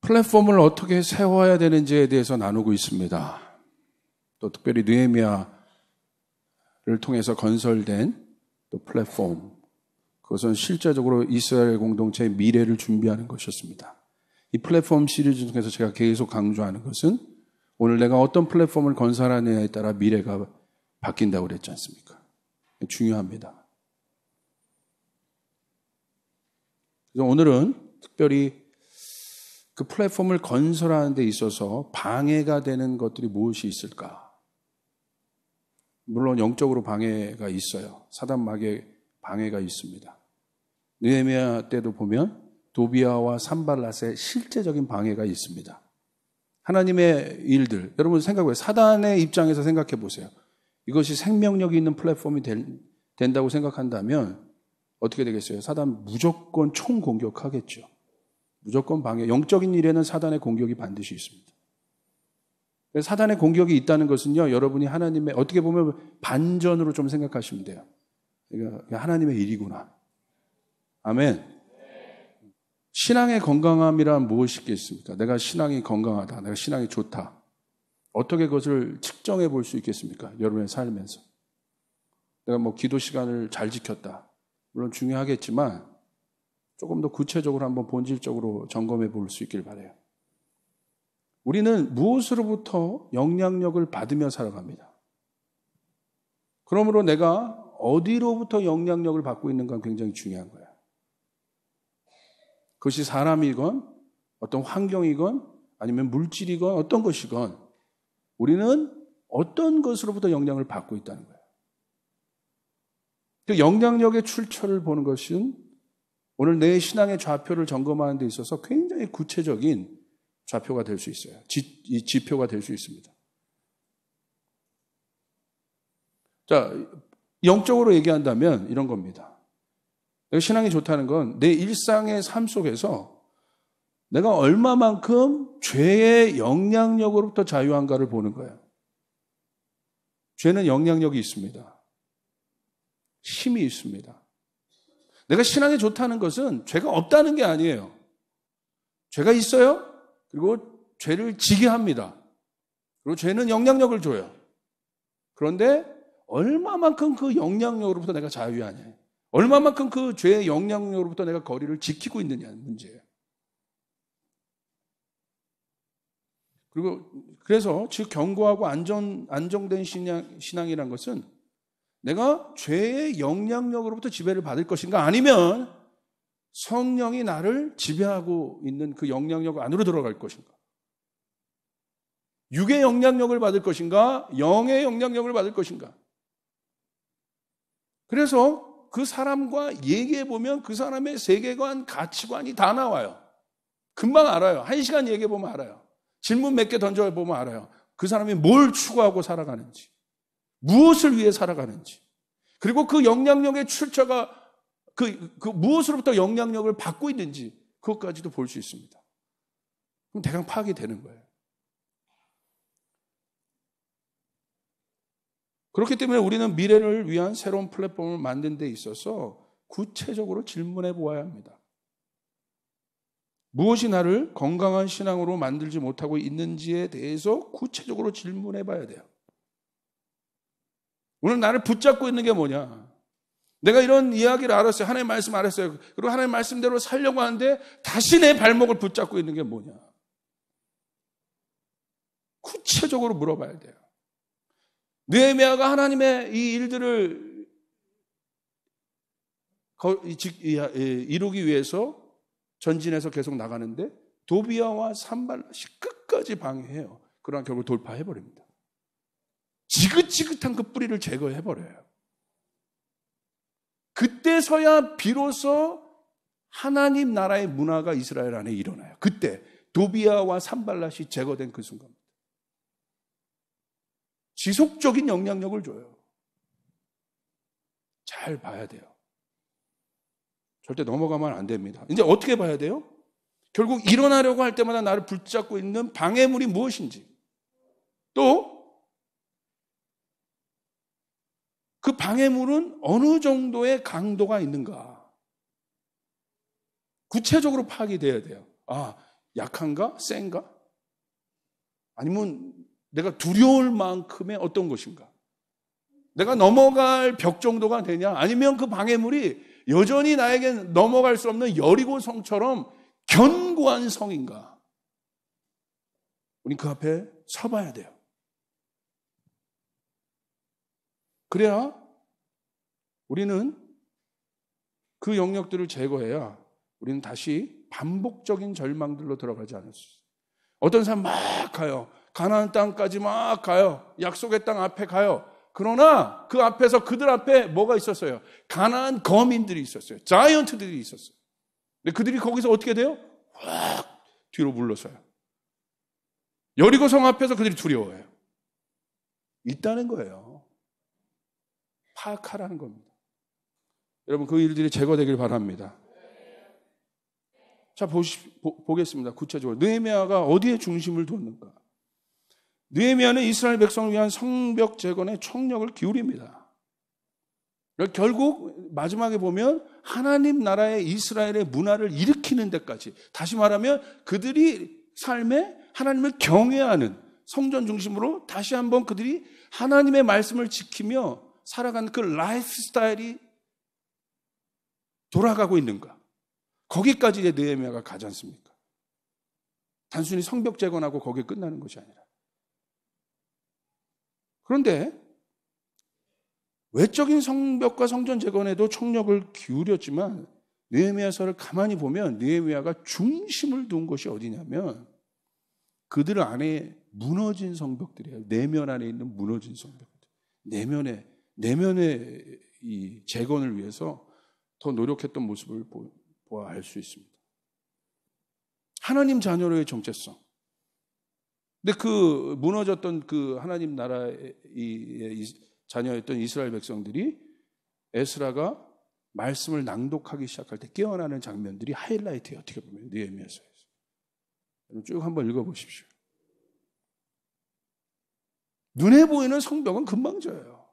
플랫폼을 어떻게 세워야 되는지에 대해서 나누고 있습니다. 또 특별히 느헤미야를 통해서 건설된 또 플랫폼, 그것은 실제적으로 이스라엘 공동체의 미래를 준비하는 것이었습니다. 이 플랫폼 시리즈 중에서 제가 계속 강조하는 것은 오늘 내가 어떤 플랫폼을 건설하느냐에 따라 미래가 바뀐다고 그랬지 않습니까? 중요합니다. 그래서 오늘은 특별히 그 플랫폼을 건설하는 데 있어서 방해가 되는 것들이 무엇이 있을까? 물론 영적으로 방해가 있어요. 사단 마귀의 방해가 있습니다. 느헤미야 때도 보면 도비아와 산발랏의 실제적인 방해가 있습니다. 하나님의 일들, 여러분 생각해보세요. 사단의 입장에서 생각해 보세요. 이것이 생명력이 있는 플랫폼이 된다고 생각한다면 어떻게 되겠어요? 사단 무조건 총공격하겠죠. 무조건 방해. 영적인 일에는 사단의 공격이 반드시 있습니다. 사단의 공격이 있다는 것은요, 여러분이 하나님의, 어떻게 보면 반전으로 좀 생각하시면 돼요. 이게 하나님의 일이구나. 아멘. 신앙의 건강함이란 무엇이겠습니까? 내가 신앙이 건강하다. 내가 신앙이 좋다. 어떻게 그것을 측정해 볼 수 있겠습니까? 여러분의 삶에서. 내가 뭐 기도 시간을 잘 지켰다. 물론 중요하겠지만 조금 더 구체적으로 한번 본질적으로 점검해 볼 수 있길 바라요. 우리는 무엇으로부터 영향력을 받으며 살아갑니다. 그러므로 내가 어디로부터 영향력을 받고 있는가 굉장히 중요한 거예요. 그것이 사람이건 어떤 환경이건 아니면 물질이건 어떤 것이건 우리는 어떤 것으로부터 영향을 받고 있다는 거예요. 그 영향력의 출처를 보는 것은 오늘 내 신앙의 좌표를 점검하는 데 있어서 굉장히 구체적인 좌표가 될 수 있어요. 지표가 될 수 있습니다. 자, 영적으로 얘기한다면 이런 겁니다. 내가 신앙이 좋다는 건 내 일상의 삶 속에서 내가 얼마만큼 죄의 영향력으로부터 자유한가를 보는 거예요. 죄는 영향력이 있습니다. 힘이 있습니다. 내가 신앙이 좋다는 것은 죄가 없다는 게 아니에요. 죄가 있어요. 그리고 죄를 지게 합니다. 그리고 죄는 영향력을 줘요. 그런데 얼마만큼 그 영향력으로부터 내가 자유하냐. 얼마만큼 그 죄의 영향력으로부터 내가 거리를 지키고 있느냐는 문제예요. 그래서 즉 견고하고 안정된 신앙이란 것은 내가 죄의 영향력으로부터 지배를 받을 것인가 아니면 성령이 나를 지배하고 있는 그 영향력 안으로 들어갈 것인가. 육의 영향력을 받을 것인가 영의 영향력을 받을 것인가. 그래서 그 사람과 얘기해보면 그 사람의 세계관, 가치관이 다 나와요. 금방 알아요. 1시간 얘기해보면 알아요. 질문 몇 개 던져보면 알아요. 그 사람이 뭘 추구하고 살아가는지, 무엇을 위해 살아가는지, 그리고 그 영향력의 출처가 그 무엇으로부터 영향력을 받고 있는지 그것까지도 볼 수 있습니다. 그럼 대강 파악이 되는 거예요. 그렇기 때문에 우리는 미래를 위한 새로운 플랫폼을 만드는 데 있어서 구체적으로 질문해 보아야 합니다. 무엇이 나를 건강한 신앙으로 만들지 못하고 있는지에 대해서 구체적으로 질문해 봐야 돼요. 오늘 나를 붙잡고 있는 게 뭐냐? 내가 이런 이야기를 알았어요. 하나님의 말씀 알았어요. 그리고 하나님의 말씀대로 살려고 하는데 다시 내 발목을 붙잡고 있는 게 뭐냐? 구체적으로 물어봐야 돼요. 느헤미야가 하나님의 이 일들을 이루기 위해서 전진해서 계속 나가는데 도비아와 산발랏이 끝까지 방해해요. 그러나 결국 돌파해버립니다. 지긋지긋한 그 뿌리를 제거해버려요. 그때서야 비로소 하나님 나라의 문화가 이스라엘 안에 일어나요. 그때 도비아와 산발랏이 제거된 그 순간입니다. 지속적인 영향력을 줘요. 잘 봐야 돼요. 절대 넘어가면 안 됩니다. 이제 어떻게 봐야 돼요? 결국 일어나려고 할 때마다 나를 붙잡고 있는 방해물이 무엇인지, 또 그 방해물은 어느 정도의 강도가 있는가 구체적으로 파악이 돼야 돼요. 아, 약한가? 센가? 아니면 내가 두려울 만큼의 어떤 것인가? 내가 넘어갈 벽 정도가 되냐? 아니면 그 방해물이 여전히 나에게 넘어갈 수 없는 여리고 성처럼 견고한 성인가? 우린 그 앞에 서봐야 돼요. 그래야 우리는 그 영역들을 제거해야 우리는 다시 반복적인 절망들로 들어가지 않을 수 있어요. 어떤 사람 막 가요. 가나안 땅까지 막 가요. 약속의 땅 앞에 가요. 그러나 그 앞에서 그들 앞에 뭐가 있었어요? 가나안 거민들이 있었어요. 자이언트들이 있었어요. 근데 그들이 거기서 어떻게 돼요? 확 뒤로 물러서요. 여리고 성 앞에서 그들이 두려워해요. 있다는 거예요. 파악하라는 겁니다. 여러분 그 일들이 제거되길 바랍니다. 자 보겠습니다. 구체적으로 느헤미야가 어디에 중심을 뒀는가? 느헤미야는 이스라엘 백성을 위한 성벽 재건에 총력을 기울입니다. 결국 마지막에 보면 하나님 나라의 이스라엘의 문화를 일으키는 데까지, 다시 말하면 그들이 삶에 하나님을 경외하는 성전 중심으로 다시 한번 그들이 하나님의 말씀을 지키며 살아가는 그 라이프 스타일이 돌아가고 있는가? 거기까지 이제 느헤미야가 가지 않습니까? 단순히 성벽 재건하고 거기에 끝나는 것이 아니라. 그런데 외적인 성벽과 성전 재건에도 총력을 기울였지만 느헤미야서를 가만히 보면 느헤미야가 중심을 둔 것이 어디냐면 그들 안에 무너진 성벽들이에요. 내면 안에 있는 무너진 성벽들. 내면의 이 재건을 위해서 더 노력했던 모습을 보아 알 수 있습니다. 하나님 자녀로의 정체성. 근데 그 무너졌던 그 하나님 나라의 자녀였던 이스라엘 백성들이 에스라가 말씀을 낭독하기 시작할 때 깨어나는 장면들이 하이라이트예요. 어떻게 보면 느헤미야서에서. 쭉 한번 읽어보십시오. 눈에 보이는 성벽은 금방 져요.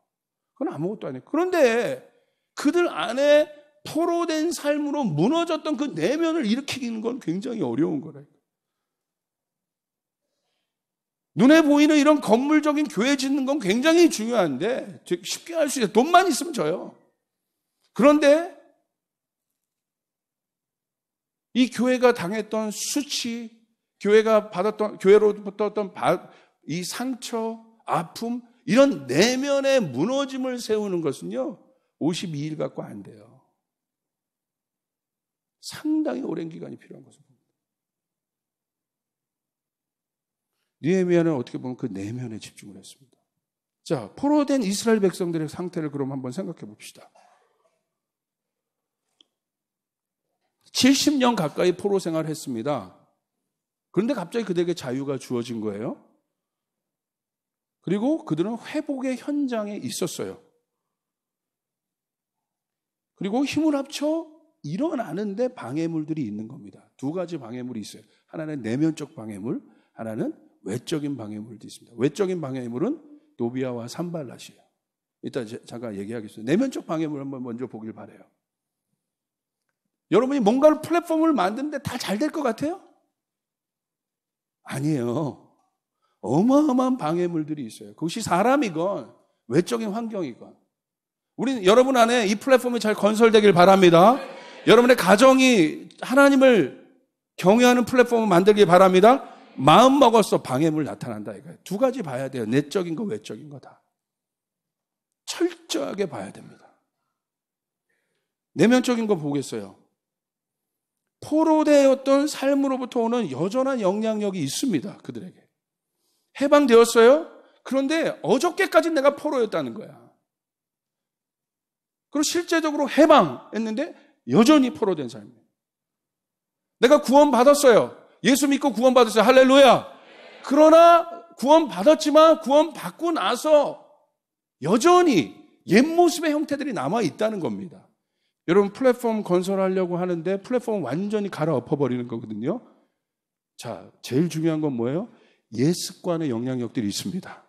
그건 아무것도 아니에요. 그런데 그들 안에 포로된 삶으로 무너졌던 그 내면을 일으키는 건 굉장히 어려운 거라니까. 눈에 보이는 이런 건물적인 교회 짓는 건 굉장히 중요한데 쉽게 할 수 있어요. 돈만 있으면 져요. 그런데 이 교회가 당했던 수치, 교회로부터 어떤 이 상처, 아픔, 이런 내면의 무너짐을 세우는 것은요 52일 갖고 안 돼요. 상당히 오랜 기간이 필요한 것을 봅니다. 느헤미야는 어떻게 보면 그 내면에 집중을 했습니다. 자, 포로된 이스라엘 백성들의 상태를 그럼 한번 생각해 봅시다. 70년 가까이 포로 생활을 했습니다. 그런데 갑자기 그들에게 자유가 주어진 거예요. 그리고 그들은 회복의 현장에 있었어요. 그리고 힘을 합쳐 일어나는데 방해물들이 있는 겁니다. 두 가지 방해물이 있어요. 하나는 내면적 방해물, 하나는 외적인 방해물도 있습니다. 외적인 방해물은 도비아와 산발랏이에요. 이따 잠깐 얘기하겠습니다. 내면적 방해물 한번 먼저 보길 바라요. 여러분이 뭔가를 플랫폼을 만드는데 다 잘 될 것 같아요? 아니에요. 어마어마한 방해물들이 있어요. 그것이 사람이건 외적인 환경이건. 우리는 여러분 안에 이 플랫폼이 잘 건설되길 바랍니다. 여러분의 가정이 하나님을 경외하는 플랫폼을 만들길 바랍니다. 마음 먹었어 방해물 나타난다 이거예요. 두 가지 봐야 돼요. 내적인 거 외적인 거 다. 철저하게 봐야 됩니다. 내면적인 거 보겠어요. 포로되었던 삶으로부터 오는 여전한 영향력이 있습니다. 그들에게. 해방되었어요. 그런데 어저께까지 내가 포로였다는 거야. 그리고 실제적으로 해방했는데 여전히 포로된 삶이에요. 내가 구원받았어요. 예수 믿고 구원받았어요. 할렐루야. 그러나 구원받았지만 구원받고 나서 여전히 옛 모습의 형태들이 남아있다는 겁니다. 여러분 플랫폼 건설하려고 하는데 플랫폼 완전히 갈아엎어버리는 거거든요. 자, 제일 중요한 건 뭐예요? 옛 습관의 영향력들이 있습니다.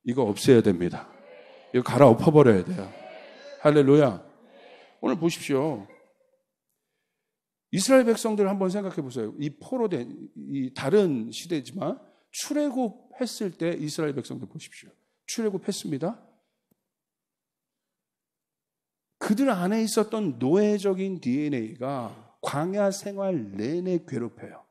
이거 없애야 됩니다. 이거 갈아엎어버려야 돼요. 할렐루야. 오늘 보십시오. 이스라엘 백성들 한번 생각해 보세요. 이 포로된, 이 다른 시대지만 출애굽했을 때 이스라엘 백성들 보십시오. 출애굽했습니다. 그들 안에 있었던 노예적인 DNA가 광야 생활 내내 괴롭혀요.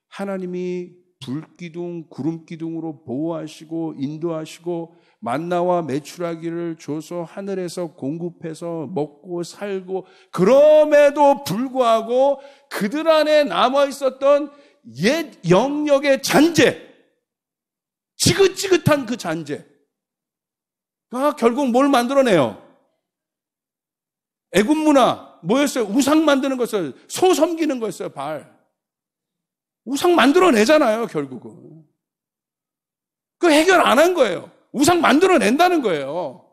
하나님이 불기둥, 구름기둥으로 보호하시고 인도하시고 만나와 메추라기를 줘서 하늘에서 공급해서 먹고 살고, 그럼에도 불구하고 그들 안에 남아있었던 옛 영역의 잔재, 지긋지긋한 그 잔재가 결국 뭘 만들어내요? 애굽 문화 뭐였어요? 우상 만드는 거였어요. 소 섬기는 거였어요. 바알. 우상 만들어내잖아요, 결국은. 그 해결 안 한 거예요. 우상 만들어낸다는 거예요.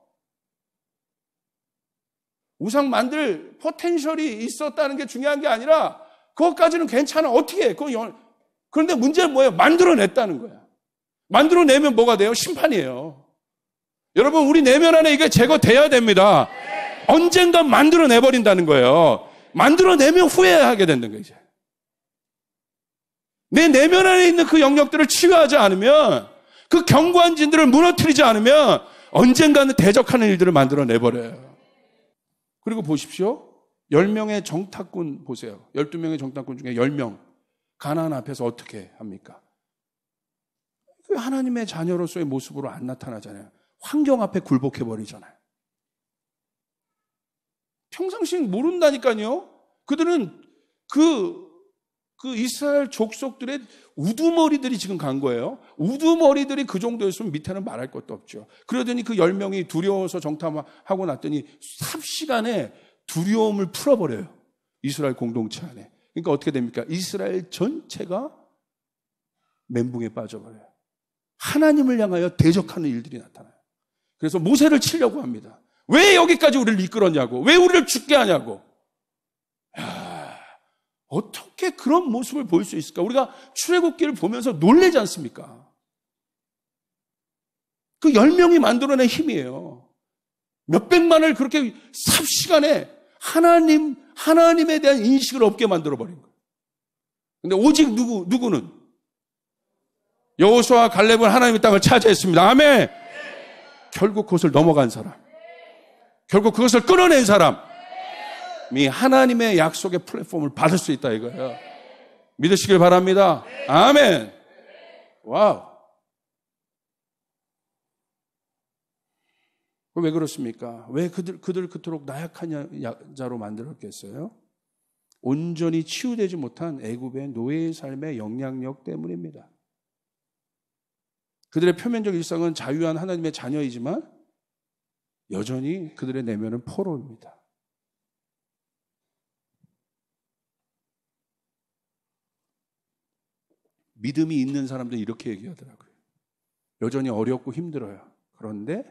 우상 만들 포텐셜이 있었다는 게 중요한 게 아니라 그것까지는 괜찮아. 어떻게 해? 그런데 문제는 뭐예요? 만들어냈다는 거야. 만들어내면 뭐가 돼요? 심판이에요. 여러분, 우리 내면 안에 이게 제거돼야 됩니다. 언젠가 만들어내버린다는 거예요. 만들어내면 후회하게 된다는 거예요. 이제. 내 내면 안에 있는 그 영역들을 치유하지 않으면, 그 견고한 진들을 무너뜨리지 않으면 언젠가는 대적하는 일들을 만들어내버려요. 그리고 보십시오. 10명의 정탐꾼 보세요. 12명의 정탐꾼 중에 10명. 가나안 앞에서 어떻게 합니까? 하나님의 자녀로서의 모습으로 안 나타나잖아요. 환경 앞에 굴복해버리잖아요. 평상시 모른다니까요. 그들은 그 이스라엘 족속들의 우두머리들이 지금 간 거예요. 우두머리들이 그 정도였으면 밑에는 말할 것도 없죠. 그러더니 그 10명이 두려워서 정탐하고 났더니 삽시간에 두려움을 풀어버려요. 이스라엘 공동체 안에. 그러니까 어떻게 됩니까? 이스라엘 전체가 멘붕에 빠져버려요. 하나님을 향하여 대적하는 일들이 나타나요. 그래서 모세를 치려고 합니다. 왜 여기까지 우리를 이끌었냐고. 왜 우리를 죽게 하냐고. 어떻게 그런 모습을 보일 수 있을까? 우리가 출애굽기를 보면서 놀라지 않습니까? 그 10명이 만들어낸 힘이에요. 몇백만을 그렇게 삽시간에 하나님에 대한 인식을 없게 만들어버린 거예요. 근데 오직 누구는? 여호수아와 갈렙은 하나님의 땅을 차지했습니다. 아멘! 결국 그것을 넘어간 사람. 결국 그것을 끌어낸 사람. 이 하나님의 약속의 플랫폼을 받을 수 있다 이거예요. 믿으시길 바랍니다. 아멘. 와우. 왜 그렇습니까? 왜 그들 그토록 나약한 자로 만들었겠어요? 온전히 치유되지 못한 애굽의 노예의 삶의 영향력 때문입니다. 그들의 표면적 일상은 자유한 하나님의 자녀이지만 여전히 그들의 내면은 포로입니다. 믿음이 있는 사람들은 이렇게 얘기하더라고요. 여전히 어렵고 힘들어요. 그런데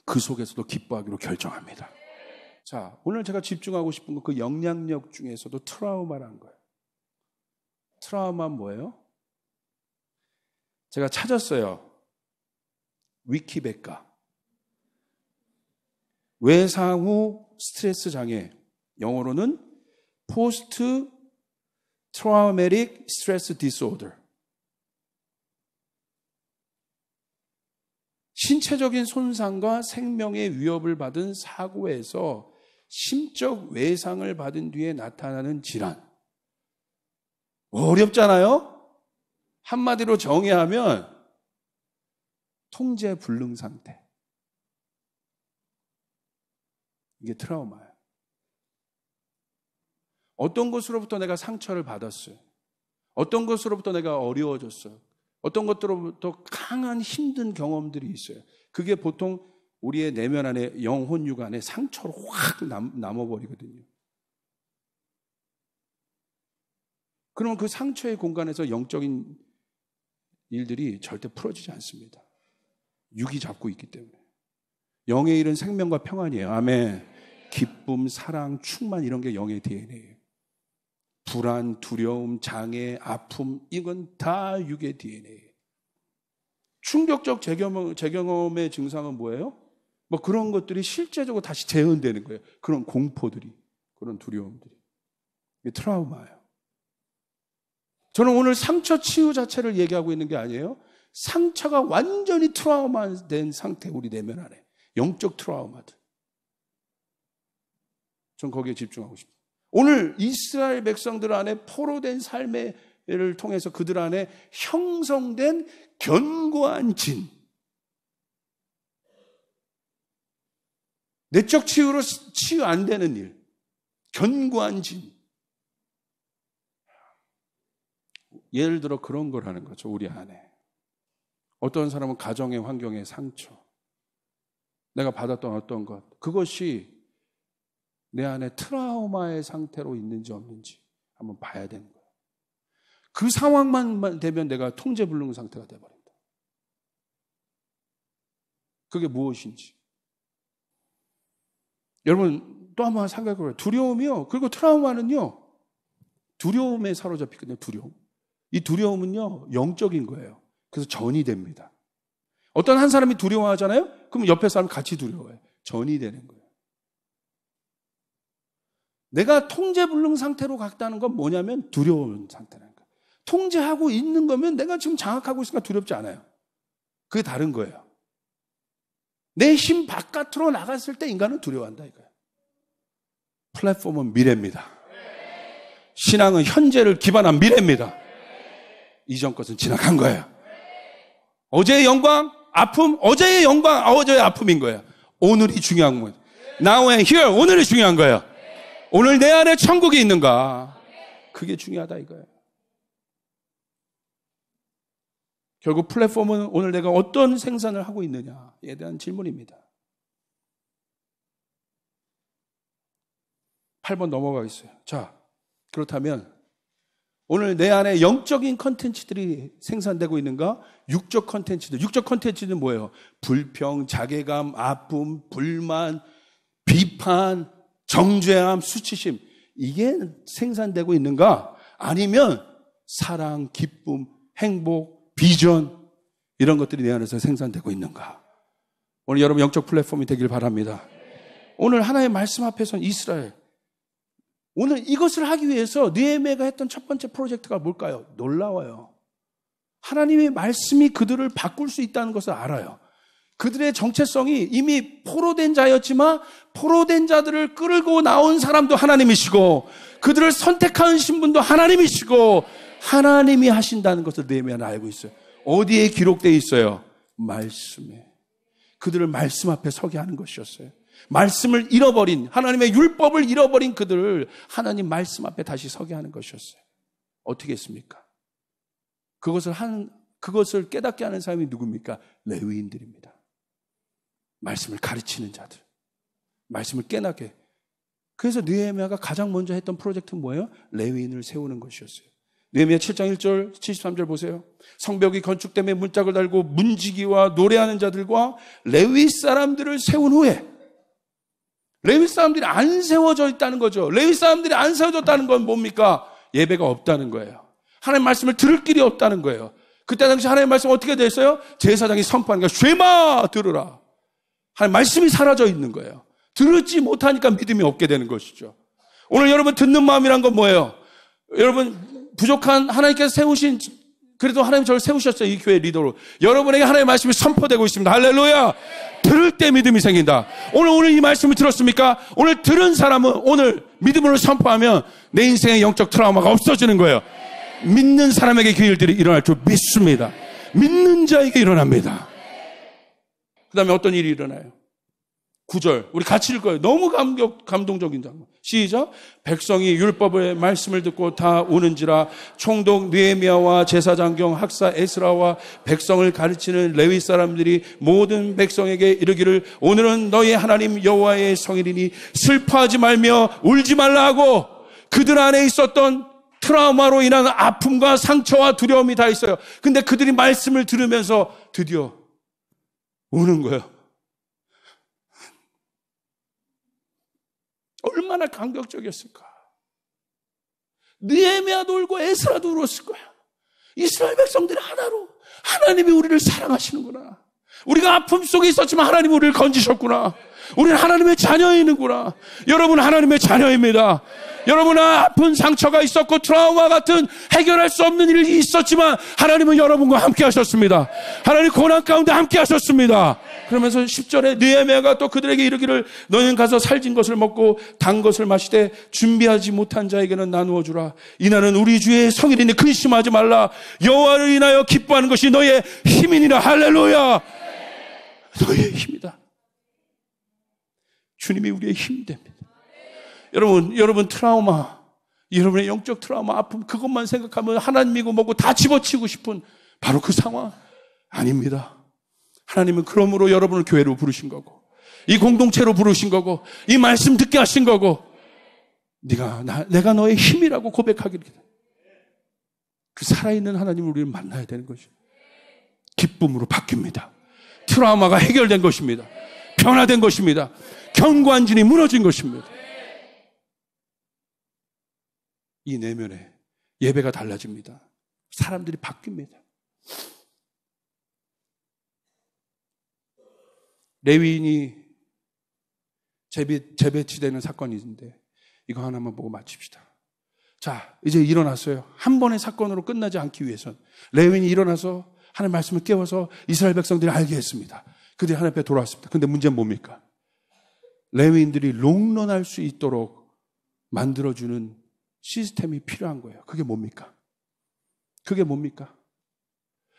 그 속에서도 기뻐하기로 결정합니다. 자, 오늘 제가 집중하고 싶은 건 그 영향력 중에서도 트라우마라는 거예요. 트라우마는 뭐예요? 제가 찾았어요. 위키백과. 외상 후 스트레스 장애, 영어로는 포스트 트라우마틱 스트레스 디스오더. 신체적인 손상과 생명의 위협을 받은 사고에서 심적 외상을 받은 뒤에 나타나는 질환. 어렵잖아요? 한마디로 정의하면 통제 불능 상태. 이게 트라우마예요. 어떤 것으로부터 내가 상처를 받았어요. 어떤 것으로부터 내가 어려워졌어요. 어떤 것들로부터 강한 힘든 경험들이 있어요. 그게 보통 우리의 내면 안에 영혼 육안에 상처로 확 남아버리거든요. 그러면 그 상처의 공간에서 영적인 일들이 절대 풀어지지 않습니다. 육이 잡고 있기 때문에. 영의 일은 생명과 평안이에요. 아멘. 기쁨, 사랑, 충만 이런 게 영의 DNA예요. 불안, 두려움, 장애, 아픔 이건 다 육의 DNA예요. 충격적 재경험의 증상은 뭐예요? 뭐 그런 것들이 실제적으로 다시 재현되는 거예요. 그런 공포들이, 그런 두려움들이. 이 트라우마예요. 저는 오늘 상처 치유 자체를 얘기하고 있는 게 아니에요. 상처가 완전히 트라우마된 상태, 우리 내면 안에. 영적 트라우마들. 전 거기에 집중하고 싶어요. 오늘 이스라엘 백성들 안에 포로된 삶을 통해서 그들 안에 형성된 견고한 진. 내적 치유로 치유 안 되는 일. 견고한 진. 예를 들어 그런 걸 하는 거죠, 우리 안에. 어떤 사람은 가정의 환경의 상처. 내가 받았던 어떤 것. 그것이 내 안에 트라우마의 상태로 있는지 없는지 한번 봐야 되는 거예요. 그 상황만 되면 내가 통제불능 상태가 돼버린다. 그게 무엇인지. 여러분 또 한번 생각해봐요. 두려움이요. 그리고 트라우마는요. 두려움에 사로잡히거든요. 두려움. 이 두려움은요. 영적인 거예요. 그래서 전이 됩니다. 어떤 한 사람이 두려워하잖아요. 그럼 옆에 사람 같이 두려워해요. 전이 되는 거예요. 내가 통제불능 상태로 갔다는 건 뭐냐면 두려운 상태라는 거예요. 통제하고 있는 거면 내가 지금 장악하고 있으니까 두렵지 않아요. 그게 다른 거예요. 내 힘 바깥으로 나갔을 때 인간은 두려워한다 이거예요. 플랫폼은 미래입니다. 신앙은 현재를 기반한 미래입니다. 이전 것은 지나간 거예요. 어제의 영광, 아픔, 어제의 영광, 어제의 아픔인 거예요. 오늘이 중요한 거예요. Now and here, 오늘이 중요한 거예요. 오늘 내 안에 천국이 있는가? 그게 중요하다 이거예요. 결국 플랫폼은 오늘 내가 어떤 생산을 하고 있느냐에 대한 질문입니다. 8번 넘어가겠어요. 자, 그렇다면 오늘 내 안에 영적인 컨텐츠들이 생산되고 있는가? 육적 컨텐츠들. 육적 컨텐츠는 뭐예요? 불평, 자괴감, 아픔, 불만, 비판, 정죄함, 수치심. 이게 생산되고 있는가? 아니면 사랑, 기쁨, 행복, 비전 이런 것들이 내 안에서 생산되고 있는가? 오늘 여러분 영적 플랫폼이 되길 바랍니다. 오늘 하나님의 말씀 앞에서는 이스라엘. 오늘 이것을 하기 위해서 느헤미야가 했던 첫 번째 프로젝트가 뭘까요? 놀라워요. 하나님의 말씀이 그들을 바꿀 수 있다는 것을 알아요. 그들의 정체성이 이미 포로된 자였지만 포로된 자들을 끌고 나온 사람도 하나님이시고 그들을 선택하신 분도 하나님이시고 하나님이 하신다는 것을 느헤미야는 알고 있어요. 어디에 기록되어 있어요? 말씀에. 그들을 말씀 앞에 서게 하는 것이었어요. 말씀을 잃어버린, 하나님의 율법을 잃어버린 그들을 하나님 말씀 앞에 다시 서게 하는 것이었어요. 어떻게 했습니까? 그것을 깨닫게 하는 사람이 누굽니까? 레위인들입니다. 말씀을 가르치는 자들. 말씀을 깨닫게. 그래서 느헤미야가 가장 먼저 했던 프로젝트는 뭐예요? 레위인을 세우는 것이었어요. 느헤미야 7장 1절, 73절 보세요. 성벽이 건축됨에 문짝을 달고 문지기와 노래하는 자들과 레위 사람들을 세운 후에 레위 사람들이 안 세워져 있다는 거죠. 레위 사람들이 안 세워졌다는 건 뭡니까? 예배가 없다는 거예요. 하나님의 말씀을 들을 길이 없다는 거예요. 그때 당시 하나님의 말씀 어떻게 됐어요? 제사장이 선포하는 거예요. 쉐마 들으라. 하나님의 말씀이 사라져 있는 거예요. 들을지 못하니까 믿음이 없게 되는 것이죠. 오늘 여러분 듣는 마음이란 건 뭐예요? 여러분 부족한 하나님께서 세우신 그래도 하나님 저를 세우셨어요. 이 교회 리더로. 여러분에게 하나님의 말씀이 선포되고 있습니다. 할렐루야. 들을 때 믿음이 생긴다. 오늘 이 말씀을 들었습니까? 오늘 들은 사람은 오늘 믿음으로 선포하면 내 인생의 영적 트라우마가 없어지는 거예요. 믿는 사람에게 그 일들이 일어날 줄 믿습니다. 믿는 자에게 일어납니다. 그 다음에 어떤 일이 일어나요? 9절 우리 같이 읽어요. 너무 감동적인 장면. 시작. 백성이 율법의 말씀을 듣고 다 우는지라 총독 느헤미야와 제사장 겸 학사 에스라와 백성을 가르치는 레위 사람들이 모든 백성에게 이르기를 오늘은 너희 하나님 여호와의 성일이니 슬퍼하지 말며 울지 말라 하고 그들 안에 있었던 트라우마로 인한 아픔과 상처와 두려움이 다 있어요. 근데 그들이 말씀을 들으면서 드디어 우는 거예요. 얼마나 감격적이었을까. 느헤미야도 울고 에스라도 울었을 거야. 이스라엘 백성들이 하나로 하나님이 우리를 사랑하시는구나. 우리가 아픔 속에 있었지만 하나님 우리를 건지셨구나. 우리는 하나님의 자녀이는구나. 여러분 하나님의 자녀입니다. 여러분 아픈 상처가 있었고 트라우마 같은 해결할 수 없는 일이 있었지만 하나님은 여러분과 함께 하셨습니다. 하나님 고난 가운데 함께 하셨습니다. 그러면서 10절에 느헤미야가 또 그들에게 이르기를 너희는 가서 살진 것을 먹고 단 것을 마시되 준비하지 못한 자에게는 나누어 주라. 이날은 우리 주의 성일이니 근심하지 말라. 여호와를 인하여 기뻐하는 것이 너희의 힘이니라. 할렐루야. 너희의 힘이다. 주님이 우리의 힘이 됩니다. 여러분 트라우마, 여러분의 영적 트라우마, 아픔 그것만 생각하면 하나님이고 뭐고 다 집어치우고 싶은 바로 그 상황 아닙니다. 하나님은 그러므로 여러분을 교회로 부르신 거고 이 공동체로 부르신 거고 이 말씀 듣게 하신 거고 내가 너의 힘이라고 고백하기를 그 살아있는 하나님을 우리는 만나야 되는 것이죠. 기쁨으로 바뀝니다. 트라우마가 해결된 것입니다. 변화된 것입니다. 견고한 진이 무너진 것입니다. 이 내면에 예배가 달라집니다. 사람들이 바뀝니다. 레위인이 재배치되는 사건이 있는데 이거 하나만 보고 마칩시다. 자, 이제 일어났어요. 한 번의 사건으로 끝나지 않기 위해선 레위인이 일어나서 하나님 말씀을 깨워서 이스라엘 백성들이 알게 했습니다. 그들이 하나님 앞에 돌아왔습니다. 근데 문제는 뭡니까? 레위인들이 롱런할 수 있도록 만들어주는 시스템이 필요한 거예요. 그게 뭡니까?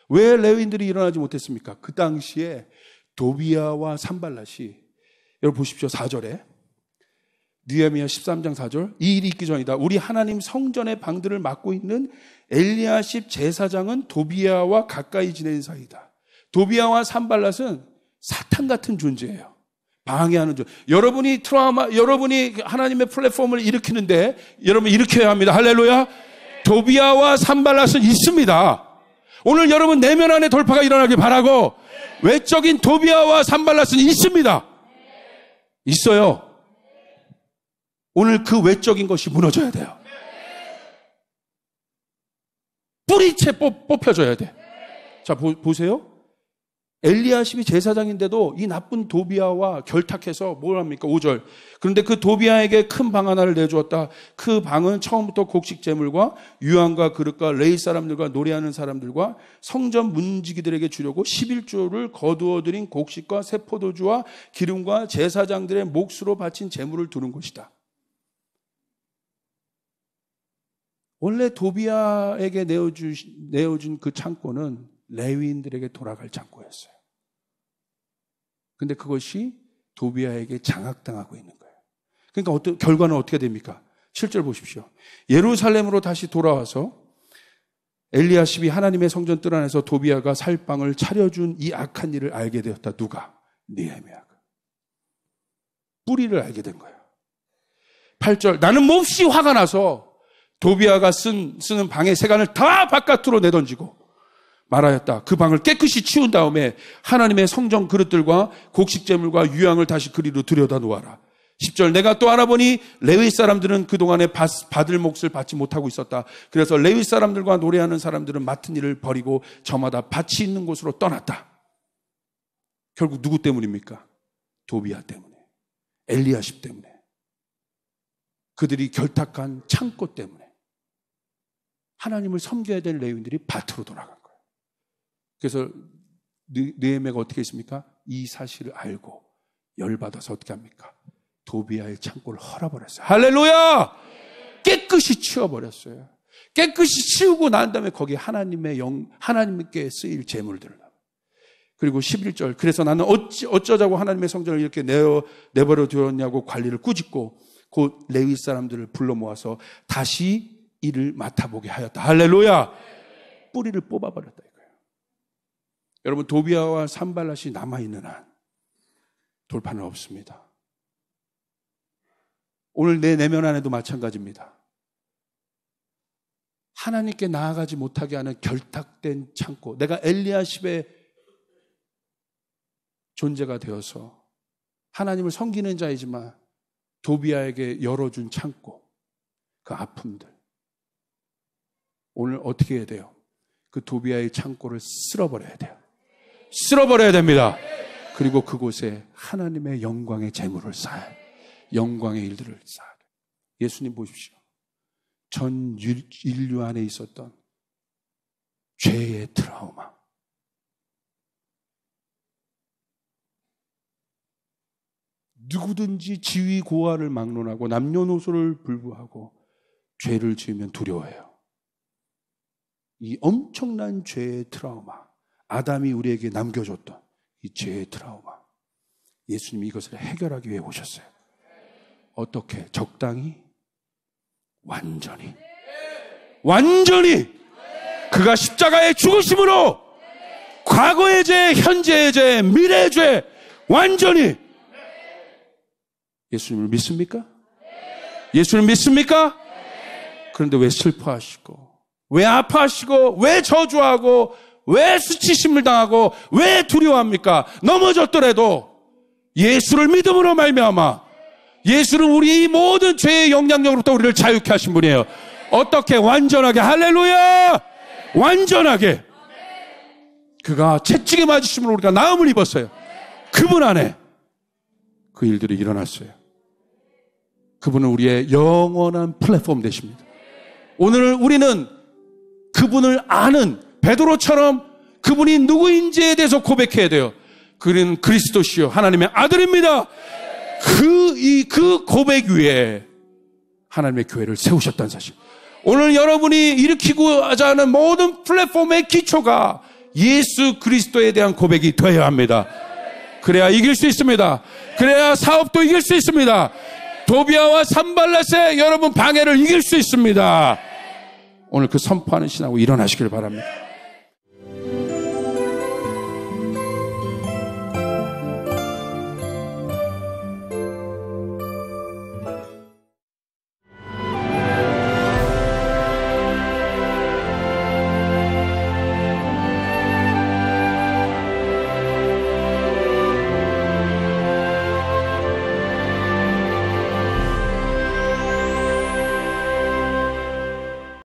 왜 레위인들이 일어나지 못했습니까? 그 당시에 도비야와 산발랏이 여러분 보십시오. 4절에 느헤미야 13장 4절 이 일이 있기 전이다. 우리 하나님 성전의 방들을 맡고 있는 엘리야십 제사장은 도비야와 가까이 지낸 사이다. 도비야와 산발랏은 사탄 같은 존재예요. 방해하는 존재. 여러분이 하나님의 플랫폼을 일으키는데 여러분 일으켜야 합니다. 할렐루야. 도비야와 산발랏은 있습니다. 오늘 여러분 내면 안에 돌파가 일어나길 바라고 외적인 도비야와 산발랏은 있습니다. 있어요. 오늘 그 외적인 것이 무너져야 돼요. 뿌리채 뽑혀져야 돼. 자, 보세요. 엘리야십이 제사장인데도 이 나쁜 도비야와 결탁해서 뭘 합니까? 5절. 그런데 그 도비야에게 큰 방 하나를 내주었다. 그 방은 처음부터 곡식 제물과 유황과 그릇과 레위 사람들과 노래하는 사람들과 성전 문지기들에게 주려고 11조를 거두어 들인 곡식과 새 포도주와 기름과 제사장들의 몫으로 바친 제물을 두는 곳이다. 원래 도비야에게 내어준 그 창고는 레위인들에게 돌아갈 창고였어요. 근데 그것이 도비야에게 장악당하고 있는 거예요. 그러니까 결과는 어떻게 됩니까? 7절 보십시오. 예루살렘으로 다시 돌아와서 엘리야십이 하나님의 성전 뜰 안에서 도비야가 살 방을 차려준 이 악한 일을 알게 되었다. 누가? 느헤미야가. 뿌리를 알게 된 거예요. 8절 나는 몹시 화가 나서 도비야가 쓰는 방의 세간을 다 바깥으로 내던지고 말하였다. 그 방을 깨끗이 치운 다음에 하나님의 성전 그릇들과 곡식제물과 유향을 다시 그리로 들여다 놓아라. 10절 내가 또 알아보니 레위 사람들은 그동안에 받을 몫을 받지 못하고 있었다. 그래서 레위 사람들과 노래하는 사람들은 맡은 일을 버리고 저마다 밭이 있는 곳으로 떠났다. 결국 누구 때문입니까? 도비야 때문에, 엘리야십 때문에, 그들이 결탁한 창고 때문에 하나님을 섬겨야 될 레위인들이 밭으로 돌아간 거예요. 그래서 느헤미야가 어떻게 했습니까? 이 사실을 알고 열받아서 어떻게 합니까? 도비야의 창고를 헐어버렸어요. 할렐루야! 깨끗이 치워버렸어요. 깨끗이 치우고 난 다음에 거기 하나님께 쓰일 재물들을. 그리고 11절 그래서 나는 어쩌자고 하나님의 성전을 이렇게 내버려 두었냐고 관리를 꾸짖고 곧 레위 사람들을 불러 모아서 다시 일을 맡아보게 하였다. 할렐루야! 뿌리를 뽑아버렸다 이거예요. 여러분 도비야와 산발랏이 남아있는 한 돌파는 없습니다. 오늘 내 내면 안에도 마찬가지입니다. 하나님께 나아가지 못하게 하는 결탁된 창고, 내가 엘리야십의 존재가 되어서 하나님을 섬기는 자이지만 도비야에게 열어준 창고, 그 아픔들 오늘 어떻게 해야 돼요? 그 도비야의 창고를 쓸어버려야 돼요. 쓸어버려야 됩니다. 그리고 그곳에 하나님의 영광의 재물을 쌓아야 돼요. 영광의 일들을 쌓아야 돼요. 예수님 보십시오. 전 인류 안에 있었던 죄의 트라우마, 누구든지 지위 고하를 막론하고 남녀노소를 불구하고 죄를 지으면 두려워해요. 이 엄청난 죄의 트라우마, 아담이 우리에게 남겨줬던 이 죄의 트라우마, 예수님이 이것을 해결하기 위해 오셨어요. 어떻게? 적당히? 완전히 그가 십자가의 죽으심으로 과거의 죄, 현재의 죄, 미래의 죄 완전히. 예수님을 믿습니까? 예수님을 믿습니까? 그런데 왜 슬퍼하시고, 왜 아파하시고, 왜 저주하고, 왜 수치심을 당하고, 왜 두려워합니까? 넘어졌더라도 예수를 믿음으로 말미암아, 예수는 우리 이 모든 죄의 영향력으로부터 우리를 자유케 하신 분이에요. 어떻게? 완전하게. 할렐루야! 완전하게. 그가 채찍에 맞으심으로 우리가 나음을 입었어요. 그분 안에 그 일들이 일어났어요. 그분은 우리의 영원한 플랫폼 되십니다. 오늘 우리는 그분을 아는 베드로처럼 그분이 누구인지에 대해서 고백해야 돼요. 그는 그리스도시요 하나님의 아들입니다. 그 고백 위에 하나님의 교회를 세우셨다는 사실. 오늘 여러분이 일으키고자 하는 모든 플랫폼의 기초가 예수 그리스도에 대한 고백이 되어야 합니다. 그래야 이길 수 있습니다. 그래야 사업도 이길 수 있습니다. 도비아와 산발랏의 여러분 방해를 이길 수 있습니다. 오늘 그 선포하는 신하고 일어나시길 바랍니다.